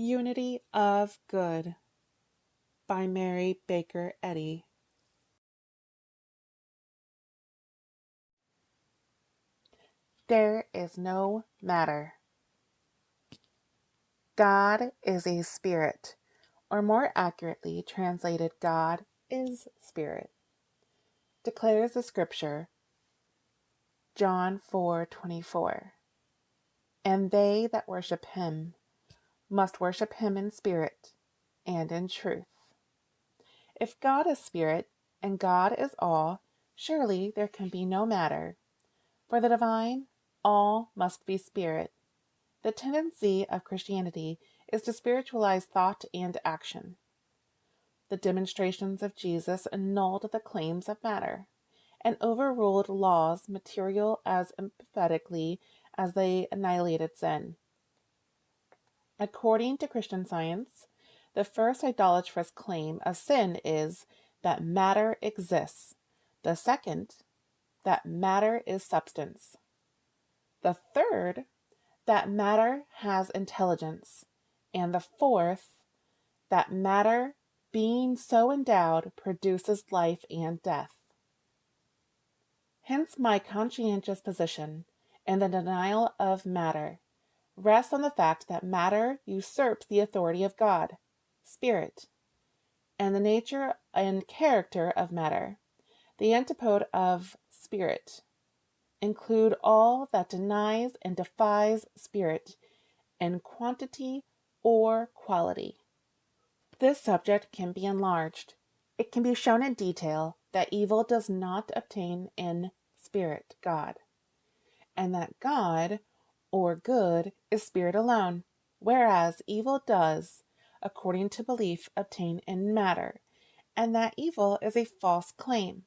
Unity of Good by Mary Baker Eddy. There is no matter. God is a spirit, or more accurately translated, God is spirit. Declares the scripture, John 4:24. And they that worship him must worship him in spirit and in truth. If God is spirit and God is all, surely there can be no matter. For the divine, all must be spirit. The tendency of Christianity is to spiritualize thought and action. The demonstrations of Jesus annulled the claims of matter and overruled laws material as emphatically as they annihilated sin. According to Christian Science, the first idolatrous claim of sin is that matter exists. The second, that matter is substance. The third, that matter has intelligence. And the fourth, that matter, being so endowed, produces life and death. Hence my conscientious position in the denial of matter rests on the fact that matter usurps the authority of God, Spirit, and the nature and character of matter, the antipode of Spirit, include all that denies and defies Spirit in quantity or quality. This subject can be enlarged. It can be shown in detail that evil does not obtain in Spirit, God, and that God, or good, is spirit alone, whereas evil does, according to belief, obtain in matter, and that evil is a false claim,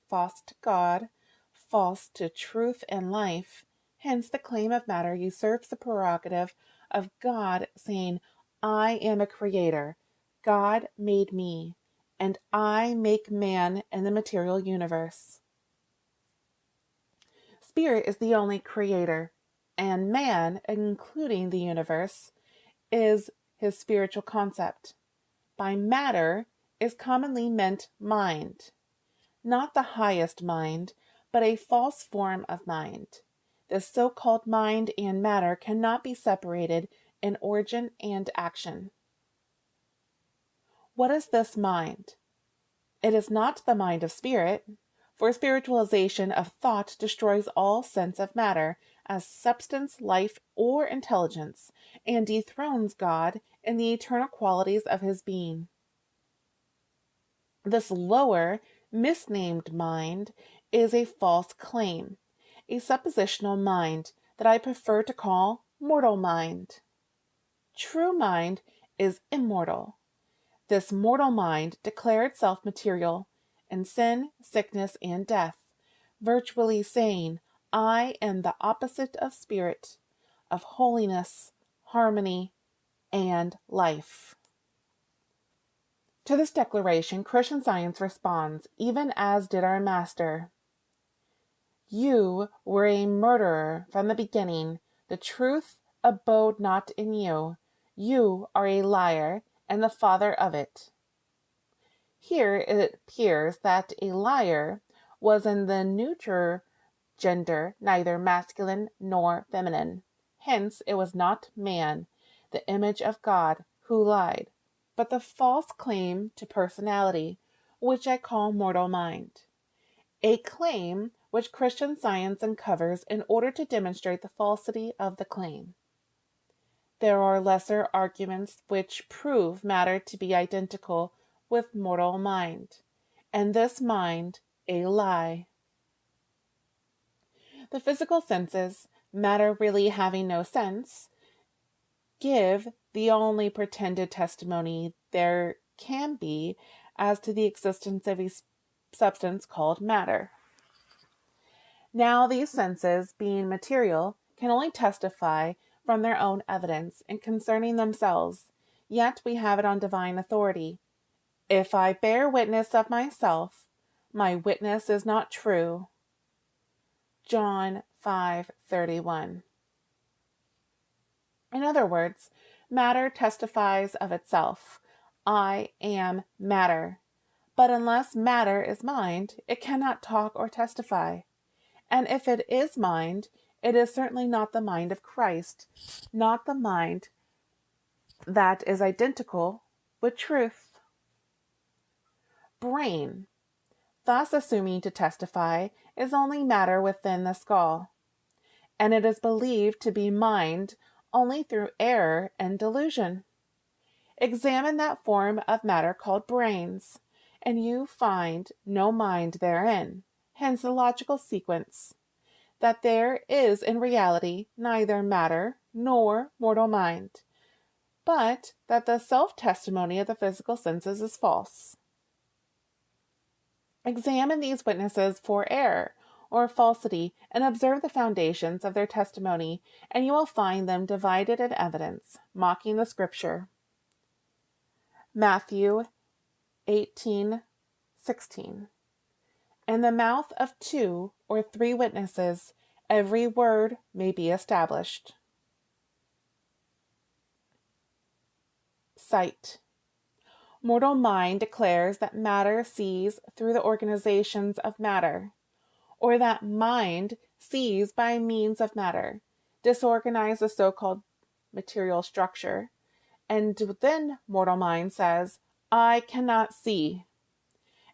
false to God, false to truth and life. Hence the claim of matter usurps the prerogative of God, saying, I am a creator, God made me, and I make man in the material universe. Spirit is the only creator, and man, including the universe, is his spiritual concept. By matter is commonly meant mind, not the highest mind, but a false form of mind. The so-called mind and matter cannot be separated in origin and action. What is this mind? It is not the mind of spirit, for spiritualization of thought destroys all sense of matter as substance, life, or intelligence, and dethrones God in the eternal qualities of his being. This lower, misnamed mind is a false claim, a suppositional mind that I prefer to call mortal mind. True mind is immortal. This mortal mind declares itself material in sin, sickness, and death, virtually saying, I am the opposite of spirit, of holiness, harmony, and life. To this declaration, Christian Science responds, even as did our Master. You were a murderer from the beginning. The truth abode not in you. You are a liar and the father of it. Here it appears that a liar was in the neuter gender, neither masculine nor feminine. Hence it was not man, the image of God, who lied, but the false claim to personality, which I call mortal mind. A claim which Christian Science uncovers in order to demonstrate the falsity of the claim. There are lesser arguments which prove matter to be identical with mortal mind, and this mind a lie. The physical senses, matter really having no sense, give the only pretended testimony there can be as to the existence of a substance called matter. Now these senses, being material, can only testify from their own evidence and concerning themselves, yet we have it on divine authority. If I bear witness of myself, my witness is not true. John 5:31. In other words, Matter testifies of itself. I am matter. But unless matter is mind, it cannot talk or testify. And if it is mind, it is certainly not the mind of Christ, not the mind that is identical with truth. Brain, thus assuming to testify, is only matter within the skull, and it is believed to be mind only through error and delusion. Examine that form of matter called brains, and you find no mind therein. Hence the logical sequence, that there is in reality neither matter nor mortal mind, but that the self-testimony of the physical senses is false. Examine these witnesses for error or falsity and observe the foundations of their testimony, and you will find them divided in evidence, mocking the scripture. Matthew 18:16. In the mouth of 2 or 3 witnesses, every word may be established. Sight. Mortal mind declares that matter sees through the organizations of matter, or that mind sees by means of matter, disorganize the so-called material structure, and then mortal mind says, I cannot see,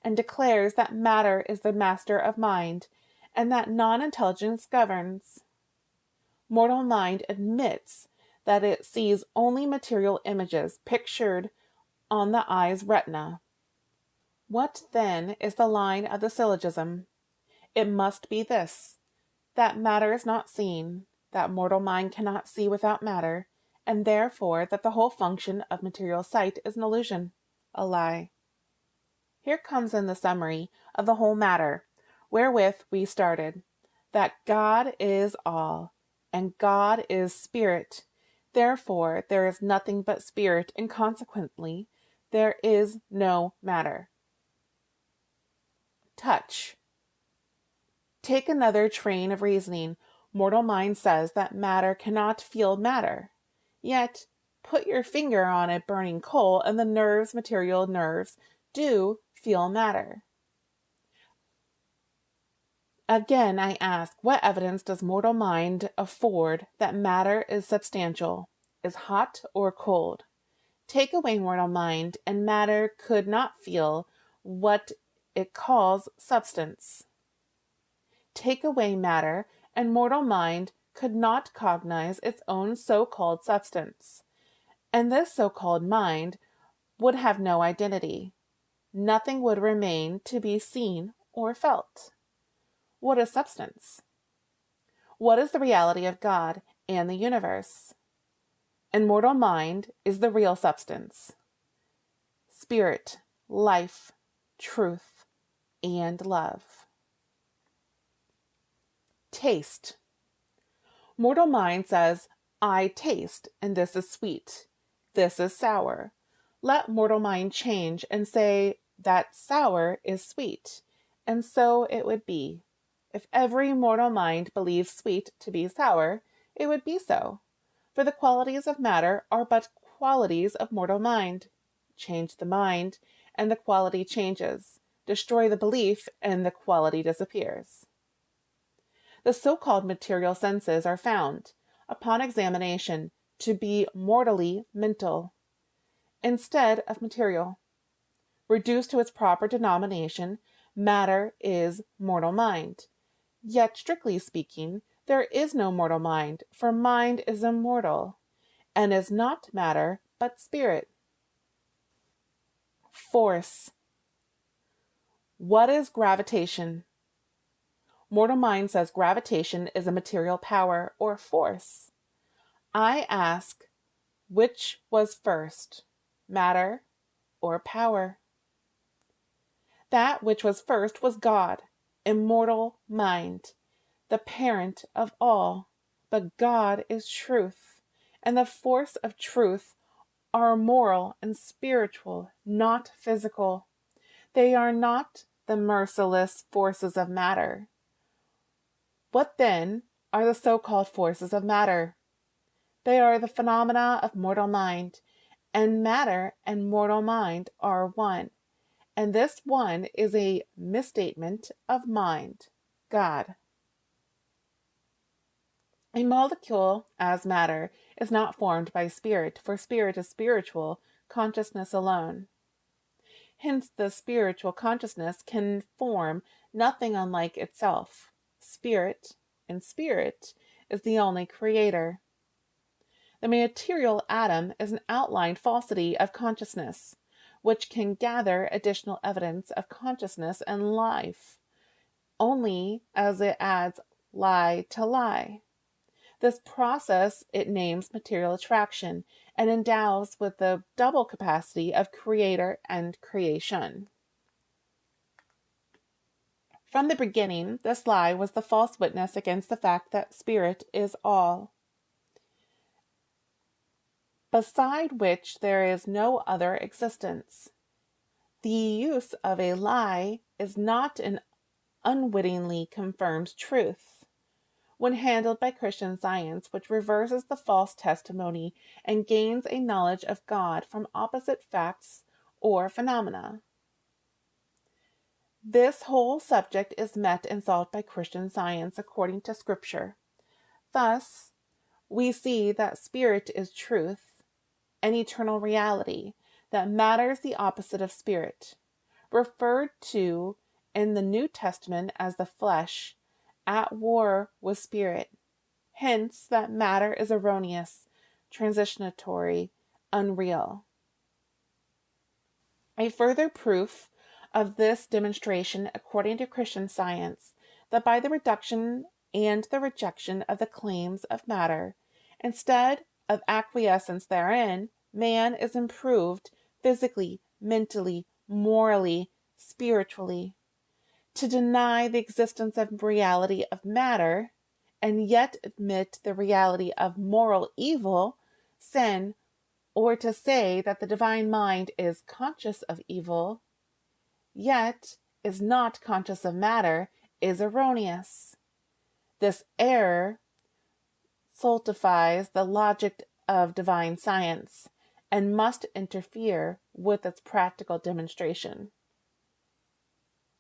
and declares that matter is the master of mind, and that non-intelligence governs. Mortal mind admits that it sees only material images pictured on the eye's retina. What then is the line of the syllogism? It must be this, that matter is not seen, that mortal mind cannot see without matter, and therefore that the whole function of material sight is an illusion, a lie. Here comes in the summary of the whole matter, wherewith we started, that God is all, and God is spirit. Therefore there is nothing but spirit, and consequently there is no matter. Touch. Take another train of reasoning. Mortal mind says that matter cannot feel matter. Yet, put your finger on a burning coal and the material nerves, do feel matter. Again, I ask, what evidence does mortal mind afford that matter is substantial, is hot or cold? Take away mortal mind, and matter could not feel what it calls substance. Take away matter, and mortal mind could not cognize its own so-called substance. And this so-called mind would have no identity. Nothing would remain to be seen or felt. What is substance? What is the reality of God and the universe? And mortal mind is the real substance. Spirit, life, truth, and love. Taste. Mortal mind says, I taste, and this is sweet. This is sour. Let mortal mind change and say that sour is sweet, and so it would be. If every mortal mind believes sweet to be sour, it would be so. For the qualities of matter are but qualities of mortal mind. Change the mind, and the quality changes. Destroy the belief, and the quality disappears. The so-called material senses are found, upon examination, to be mortally mental, instead of material. Reduced to its proper denomination, matter is mortal mind. Yet, strictly speaking, there is no mortal mind, for mind is immortal, and is not matter, but spirit. Force. What is gravitation? Mortal mind says gravitation is a material power or force. I ask, which was first, matter or power? That which was first was God, immortal mind, the parent of all. But God is truth, and the force of truth are moral and spiritual, not physical. They are not the merciless forces of matter. What then are the so-called forces of matter? They are the phenomena of mortal mind, and matter and mortal mind are one, and this one is a misstatement of mind, God. A molecule, as matter, is not formed by spirit, for spirit is spiritual consciousness alone. Hence, the spiritual consciousness can form nothing unlike itself. Spirit, in spirit, is the only creator. The material atom is an outlined falsity of consciousness, which can gather additional evidence of consciousness and life, only as it adds lie to lie. This process it names material attraction and endows with the double capacity of creator and creation. From the beginning, this lie was the false witness against the fact that spirit is all, beside which there is no other existence. The use of a lie is not an unwittingly confirmed truth when handled by Christian Science, which reverses the false testimony and gains a knowledge of God from opposite facts or phenomena. This whole subject is met and solved by Christian Science according to Scripture. Thus, we see that spirit is truth, an eternal reality, that matter is the opposite of spirit, referred to in the New Testament as the flesh, at war with spirit. Hence, that matter is erroneous, transitory, unreal. A further proof of this demonstration, according to Christian Science, that by the reduction and the rejection of the claims of matter, instead of acquiescence therein, man is improved physically, mentally, morally, spiritually. To deny the existence of reality of matter, and yet admit the reality of moral evil, sin, or to say that the divine mind is conscious of evil, yet is not conscious of matter, is erroneous. This error stultifies the logic of divine science and must interfere with its practical demonstration.